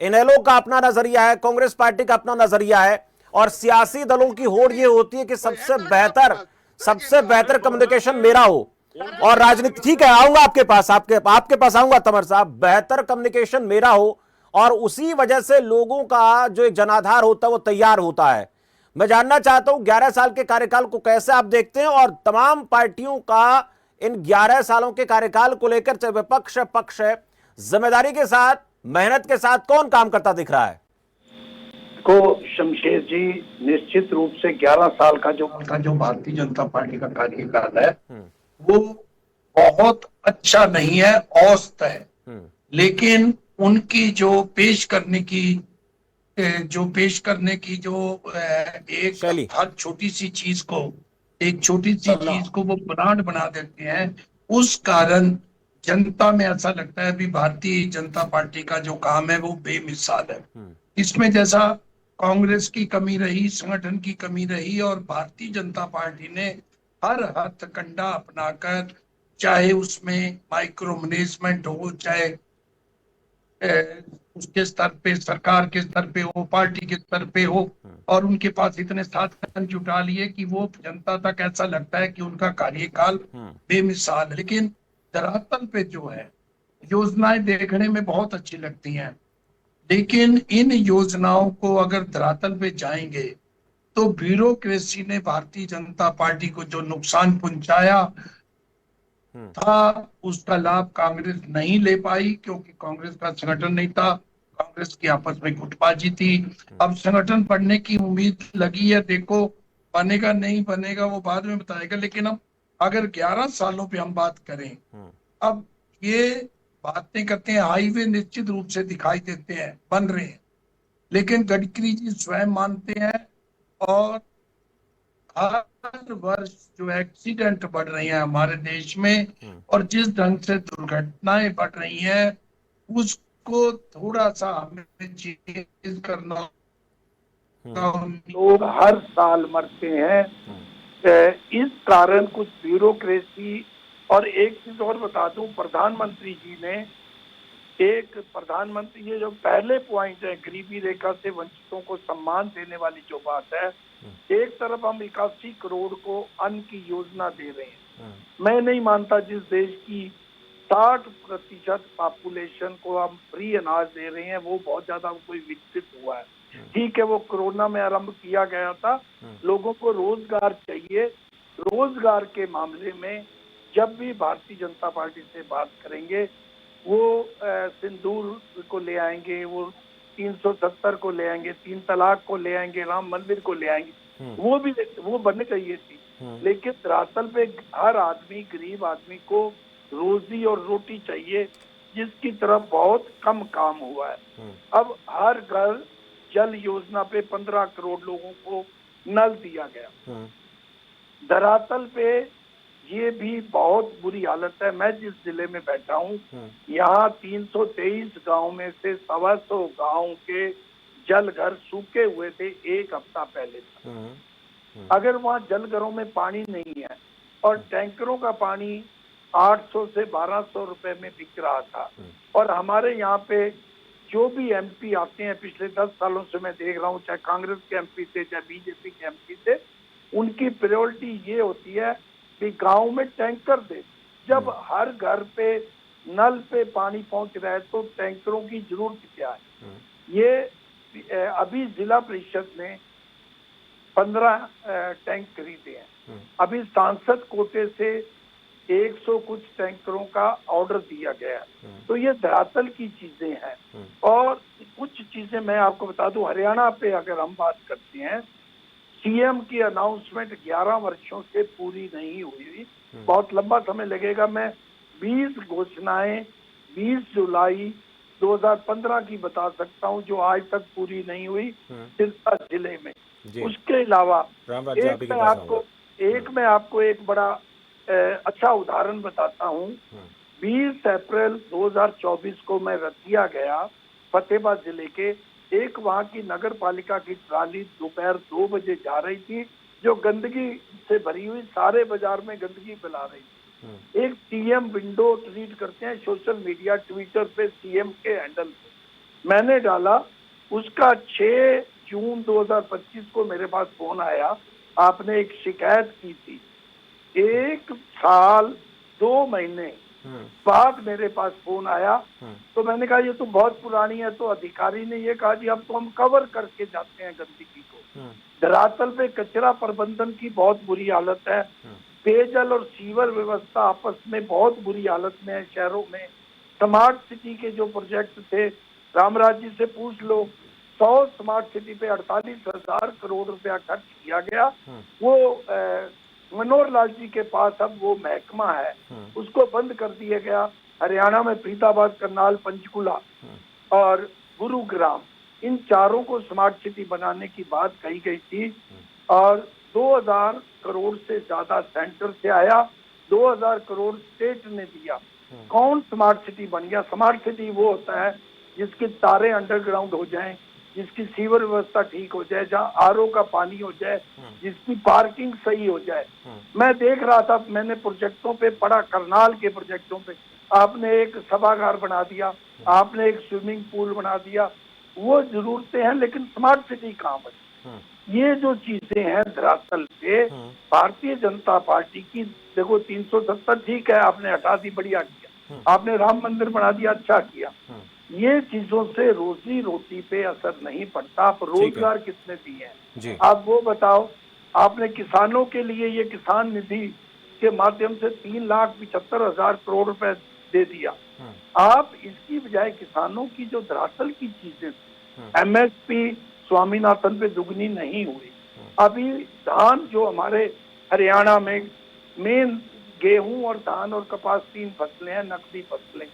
इनेलो का अपना नजरिया है, कांग्रेस पार्टी का अपना नजरिया है, और सियासी दलों की होड़ ये होती है कि सबसे बेहतर कम्युनिकेशन मेरा हो। और राजनीति, ठीक है, आऊंगा आपके पास, आपके पास आऊंगा तमर साहब, बेहतर कम्युनिकेशन मेरा हो, और उसी वजह से लोगों का जो एक जनाधार होता है वो तैयार होता है। मैं जानना चाहता हूं 11 साल के कार्यकाल को कैसे आप देखते हैं, और तमाम पार्टियों का इन 11 सालों के कार्यकाल को लेकर, चाहे विपक्ष है पक्ष है, जिम्मेदारी के साथ, मेहनत के साथ कौन काम करता दिख रहा है? को शमशेर जी, निश्चित रूप से 11 साल का जो भारतीय जनता पार्टी का कार्यकाल है वो बहुत अच्छा नहीं है, औसत है। लेकिन उनकी जो पेश करने की एक शैली। हर छोटी सी चीज को वो ब्रांड बना देते हैं। उस कारण जनता में ऐसा लगता है भी भारतीय जनता पार्टी का जो काम है वो बेमिसाल है। इसमें जैसा कांग्रेस की कमी रही, संगठन की कमी रही, और भारतीय जनता पार्टी ने हर हथकंडा अपनाकर, चाहे उसमें माइक्रो मैनेजमेंट हो, चाहे उसके स्तर पे, सरकार के स्तर पे हो, पार्टी के स्तर पे हो, और उनके पास इतने साधन जुटा लिए कि वो जनता तक ऐसा लगता है कि उनका कार्यकाल बेमिसाल है। लेकिन धरातल पे जो है, योजनाएं देखने में बहुत अच्छी लगती हैं, लेकिन इन योजनाओं को अगर धरातल पे जाएंगे तो ब्यूरोक्रेसी ने भारतीय जनता पार्टी को जो नुकसान पहुंचाया था उसका लाभ कांग्रेस नहीं ले पाई, क्योंकि कांग्रेस का संगठन नहीं था, कांग्रेस की आपस में गुटबाजी थी। अब संगठन बढ़ने की उम्मीद लगी है, देखो बनेगा नहीं बनेगा वो बाद में बताएगा। लेकिन अब अगर 11 सालों पे हम बात करें, अब ये बातें करते हैं, हाईवे निश्चित रूप से दिखाई देते हैं, बन रहे हैं, लेकिन गडकरी जी स्वयं मानते हैं, और हर वर्ष जो एक्सीडेंट बढ़ रही हैं हमारे देश में, और जिस ढंग से दुर्घटनाएं बढ़ रही हैं, उसको थोड़ा सा हमें चेंज करना। लोग हर साल मरते हैं, इस कारण कुछ ब्यूरोक्रेसी। और एक चीज और बता दूं, प्रधानमंत्री जी ने प्रधानमंत्री ये जो पहले पॉइंट है, गरीबी रेखा से वंचितों को सम्मान देने वाली जो बात है, एक तरफ हम 81 करोड़ को अन्न की योजना दे रहे हैं। मैं नहीं मानता जिस देश की 60% पॉपुलेशन को हम फ्री अनाज दे रहे हैं वो बहुत ज्यादा कोई विकसित हुआ है। ठीक है, वो कोरोना में आरंभ किया गया था, लोगों को रोजगार चाहिए। रोजगार के मामले में जब भी भारतीय जनता पार्टी से बात करेंगे, वो सिंदूर को ले आएंगे, वो 370 को ले आएंगे, 3 तलाक को ले आएंगे, राम मंदिर को ले आएंगे, वो बनने चाहिए थी। लेकिन धरातल पे हर आदमी, गरीब आदमी को रोजी और रोटी चाहिए, जिसकी तरफ बहुत कम काम हुआ है। अब हर घर जल योजना पे 15 करोड़ लोगों को नल दिया गया। धरातल पे ये भी बहुत बुरी हालत है। मैं जिस जिले में बैठा हूँ, यहाँ 323 गांव में से 125 गांव के जल घर सूखे हुए थे एक हफ्ता पहले तक। अगर वहाँ जल घरों में पानी नहीं है और टैंकरों का पानी 800 से 1200 रुपए में बिक रहा था, और हमारे यहाँ पे जो भी एमपी आते हैं, पिछले 10 सालों से मैं देख रहा हूँ, चाहे कांग्रेस के एमपी थे चाहे बीजेपी के एमपी थे, उनकी प्रायोरिटी ये होती है कि गांव में टैंकर दे। जब हर घर पे नल पे पानी पहुंच रहा है तो टैंकरों की जरूरत क्या है? ये अभी जिला परिषद ने 15 टैंक खरीदे हैं। अभी सांसद कोटे से 100 कुछ टैंकरों का ऑर्डर दिया गया। तो ये धरातल की चीजें हैं। और कुछ चीजें मैं आपको बता दूं, हरियाणा पे अगर हम बात करते हैं, सीएम की अनाउंसमेंट 11 वर्षों से पूरी नहीं हुई, बहुत लंबा समय लगेगा। मैं 20 घोषणाएं 20 जुलाई 2015 की बता सकता हूं जो आज तक पूरी नहीं हुई सिरसा जिले में। उसके अलावा मैं आपको एक बड़ा अच्छा उदाहरण बताता हूं। 20 अप्रैल 2024 को मैं रतिया गया, फतेहाबाद जिले के। एक वहां की नगर पालिका की ट्राली दोपहर 2 बजे जा रही थी, जो गंदगी से भरी हुई सारे बाजार में गंदगी फैला रही थी। एक सीएम विंडो ट्वीट करते हैं सोशल मीडिया, ट्विटर पे सीएम के हैंडल पे, मैंने डाला, उसका 6 जून 2025 को मेरे पास फोन आया, आपने एक शिकायत की थी। 1 साल 2 महीने बाद मेरे पास फोन आया, तो मैंने कहा ये तो बहुत पुरानी है। तो अधिकारी ने ये कहा जी अब तो हम कवर करके जाते हैं गंदगी को। धरातल पे कचरा प्रबंधन की बहुत बुरी हालत है, पेयजल और सीवर व्यवस्था आपस में बहुत बुरी हालत में है शहरों में। स्मार्ट सिटी के जो प्रोजेक्ट थे, रामराज जी से पूछ लो, 100 स्मार्ट सिटी पे 48,000 करोड़ रुपया खर्च किया गया। वो मनोहर लाल जी के पास अब वो महकमा है, उसको बंद कर दिया गया। हरियाणा में फरीदाबाद, करनाल, पंचकुला और गुरुग्राम, इन चारों को स्मार्ट सिटी बनाने की बात कही गई थी और 2000 करोड़ से ज्यादा सेंटर से आया, 2000 करोड़ स्टेट ने दिया। कौन स्मार्ट सिटी बन गया? स्मार्ट सिटी वो होता है जिसके तारे अंडरग्राउंड हो जाएं, जिसकी सीवर व्यवस्था ठीक हो जाए, जहाँ आरओ का पानी हो जाए, जिसकी पार्किंग सही हो जाए। मैं देख रहा था, मैंने प्रोजेक्टों पे पढ़ा, करनाल के प्रोजेक्टों पे आपने एक सभागार बना दिया, आपने एक स्विमिंग पूल बना दिया, वो जरूरतें हैं, लेकिन स्मार्ट सिटी कहाँ बनी? ये जो चीजें हैं धरातल पे, भारतीय जनता पार्टी की, देखो 370 ठीक है, आपने हटा दी, बढ़िया किया, आपने राम मंदिर बना दिया, अच्छा किया। ये चीजों से रोजी रोटी पे असर नहीं पड़ता। आप रोजगार कितने दिए हैं? आप वो बताओ। आपने किसानों के लिए ये किसान निधि के माध्यम से 3,75,000 करोड़ रुपए दे दिया। आप इसकी बजाय किसानों की जो धरातल की चीजें, एमएसपी स्वामीनाथन पे दुगनी नहीं हुई। अभी धान जो हमारे हरियाणा में मेन गेहूं और धान और कपास 3 फसलें हैं, नकदी फसलें,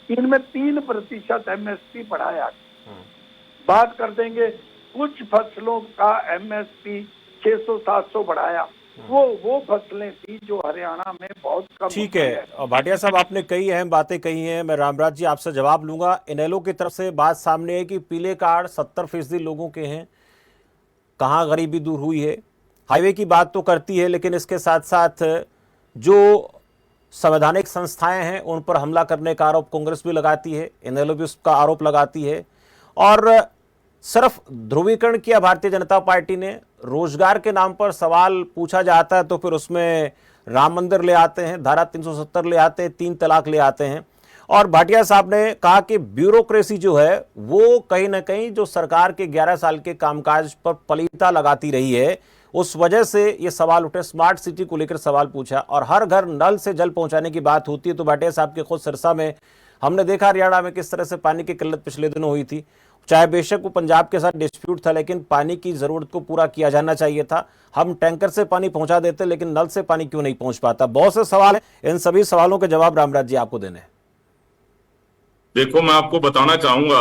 इनमें 3% एमएसपी बढ़ाया। बात कर देंगे कुछ फसलों का एमएसपी 600-700 बढ़ाया, वो फसलें थी जो हरियाणा में बहुत कम। ठीक है, और भाटिया साहब आपने कई अहम बातें कही हैं। मैं रामराज जी आपसे जवाब लूंगा। इनेलो की तरफ से बात सामने है कि पीले कार्ड 70% लोगों के हैं। कहाँ गरीबी दूर हुई है? हाईवे की बात तो करती है, लेकिन इसके साथ साथ जो संवैधानिक संस्थाएं हैं उन पर हमला करने का आरोप कांग्रेस भी लगाती है, इनेलो भी उसका आरोप लगाती है। और सिर्फ ध्रुवीकरण किया भारतीय जनता पार्टी ने। रोजगार के नाम पर सवाल पूछा जाता है तो फिर उसमें राम मंदिर ले आते हैं, धारा 370 ले आते हैं, 3 तलाक ले आते हैं। और भाटिया साहब ने कहा कि ब्यूरोक्रेसी जो है वो कहीं ना कहीं जो सरकार के 11 साल के कामकाज पर पलीता लगाती रही है, उस वजह से ये सवाल उठे। स्मार्ट सिटी को लेकर सवाल पूछा और हर घर नल से जल पहुंचाने की बात होती है तो भाटिया साहब के खुद सिरसा में हमने देखा हरियाणा में किस तरह से पानी की किल्लत पिछले दिनों हुई थी। चाहे बेशक वो पंजाब के साथ डिस्प्यूट था, लेकिन पानी की जरूरत को पूरा किया जाना चाहिए था। हम टैंकर से पानी पहुंचा देते, लेकिन नल से पानी क्यों नहीं पहुंच पाता? बहुत से सवाल हैं, इन सभी सवालों के जवाब रामराज जी आपको देने हैं। देखो, मैं आपको बताना चाहूंगा